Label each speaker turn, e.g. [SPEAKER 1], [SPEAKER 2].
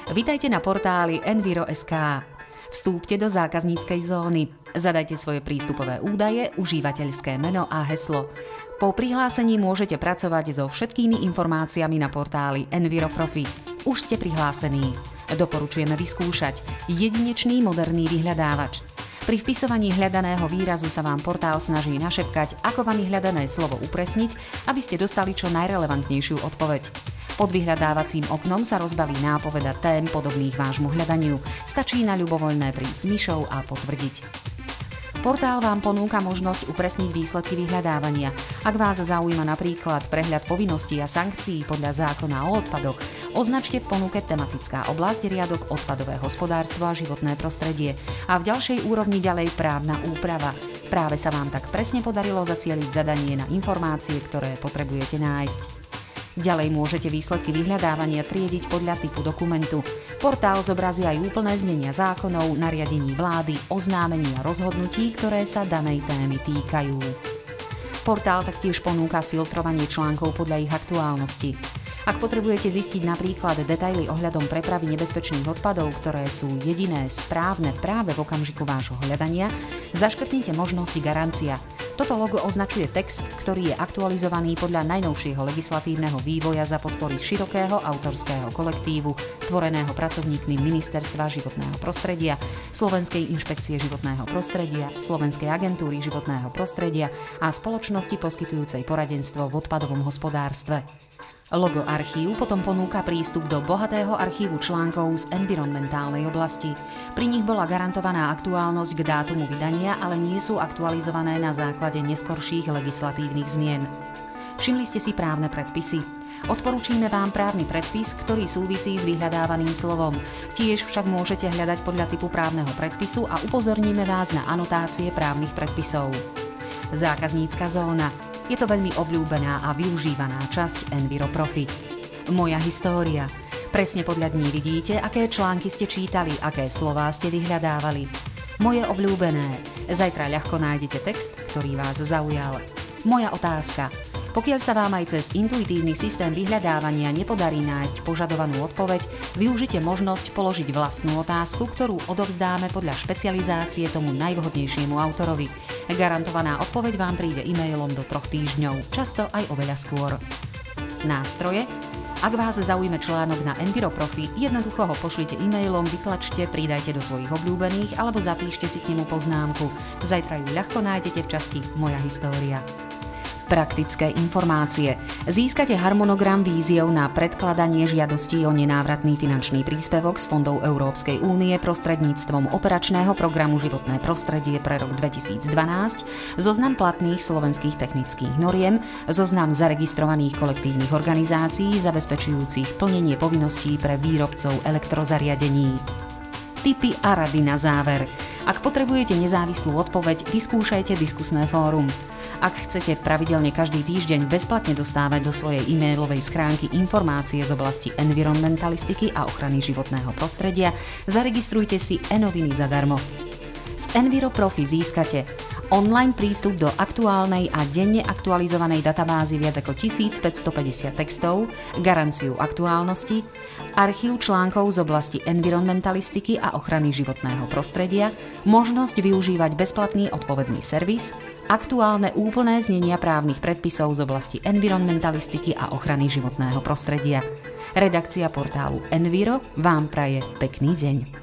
[SPEAKER 1] Vitajte na portáli Enviro.sk. Vstúpte do zákazníckej zóny, zadajte svoje prístupové údaje, užívateľské meno a heslo. Po prihlásení môžete pracovať so všetkými informáciami na portáli Enviro Profi. Už ste prihlásení. Doporučujeme vyskúšať jedinečný moderný vyhľadávač. Pri vpisovaní hľadaného výrazu sa vám portál snaží našepkať, ako vám hľadané slovo upresniť, aby ste dostali čo najrelevantnejšiu odpoveď. Pod vyhľadávacím oknom sa rozbalí nápoveda tém podobných vášmu hľadaniu. Stačí na ľubovoľné prísť myšou a potvrdiť. Portál vám ponúka možnosť upresniť výsledky vyhľadávania. Ak vás zaujíma napríklad prehľad povinností a sankcií podľa zákona o odpadoch, označte v ponuke tematická oblasť riadok odpadové hospodárstvo a životné prostredie a v ďalšej úrovni ďalej právna úprava. Práve sa vám tak presne podarilo zacieliť zadanie na informácie, ktoré potrebujete nájsť. Ďalej môžete výsledky vyhľadávania triediť podľa typu dokumentu. Portál zobrazí aj úplné znenia zákonov, nariadení vlády, oznámení a rozhodnutí, ktoré sa danej témy týkajú. Portál taktiež ponúka filtrovanie článkov podľa ich aktuálnosti. Ak potrebujete zistiť napríklad detaily ohľadom prepravy nebezpečných odpadov, ktoré sú jediné správne práve v okamžiku vášho hľadania, zaškrtnite možnosť garancia. Toto logo označuje text, ktorý je aktualizovaný podľa najnovšieho legislatívneho vývoja za podpory širokého autorského kolektívu, tvoreného pracovníkmi Ministerstva životného prostredia, Slovenskej inšpekcie životného prostredia, Slovenskej agentúry životného prostredia a spoločnosti poskytujúcej poradenstvo v odpadovom hospodárstve. Logo archív potom ponúka prístup do bohatého archívu článkov z environmentálnej oblasti. Pri nich bola garantovaná aktuálnosť k dátumu vydania, ale nie sú aktualizované na základe neskorších legislatívnych zmien. Všimli ste si právne predpisy. Odporúčime vám právny predpis, ktorý súvisí s vyhľadávaným slovom. Tiež však môžete hľadať podľa typu právneho predpisu a upozorníme vás na anotácie právnych predpisov. Zákaznícka zóna. Je to veľmi obľúbená a využívaná časť Enviro Profi. Moja história. Presne podľa dní vidíte, aké články ste čítali, aké slová ste vyhľadávali. Moje obľúbené. Zajtra ľahko nájdete text, ktorý vás zaujal. Moja otázka. Pokiaľ sa vám aj cez intuitívny systém vyhľadávania nepodarí nájsť požadovanú odpoveď, využite možnosť položiť vlastnú otázku, ktorú odovzdáme podľa špecializácie tomu najvhodnejšiemu autorovi. Garantovaná odpoveď vám príde e-mailom do 3 týždňov, často aj oveľa skôr. Nástroje? Ak vás zaujme článok na Enviro Profi, jednoducho ho pošlite e-mailom, vytlačte, pridajte do svojich obľúbených alebo zapíšte si k nemu poznámku. Zajtra ju ľahko nájdete v časti Moja história. Praktické informácie. Získate harmonogram víziev na predkladanie žiadostí o nenávratný finančný príspevok z fondov Európskej únie prostredníctvom operačného programu Životné prostredie pre rok 2012, zoznam platných slovenských technických noriem, zoznam zaregistrovaných kolektívnych organizácií zabezpečujúcich plnenie povinností pre výrobcov elektrozariadení. Tipy a rady na záver. Ak potrebujete nezávislú odpoveď, vyskúšajte diskusné fórum. Ak chcete pravidelne každý týždeň bezplatne dostávať do svojej e-mailovej schránky informácie z oblasti environmentalistiky a ochrany životného prostredia, zaregistrujte si e-noviny zadarmo. Z Enviro Profi získate online prístup do aktuálnej a denne aktualizovanej databázy viac ako 1550 textov, garanciu aktuálnosti, archív článkov z oblasti environmentalistiky a ochrany životného prostredia, možnosť využívať bezplatný odpovedný servis, aktuálne úplné znenia právnych predpisov z oblasti environmentalistiky a ochrany životného prostredia. Redakcia portálu Enviro vám praje pekný deň.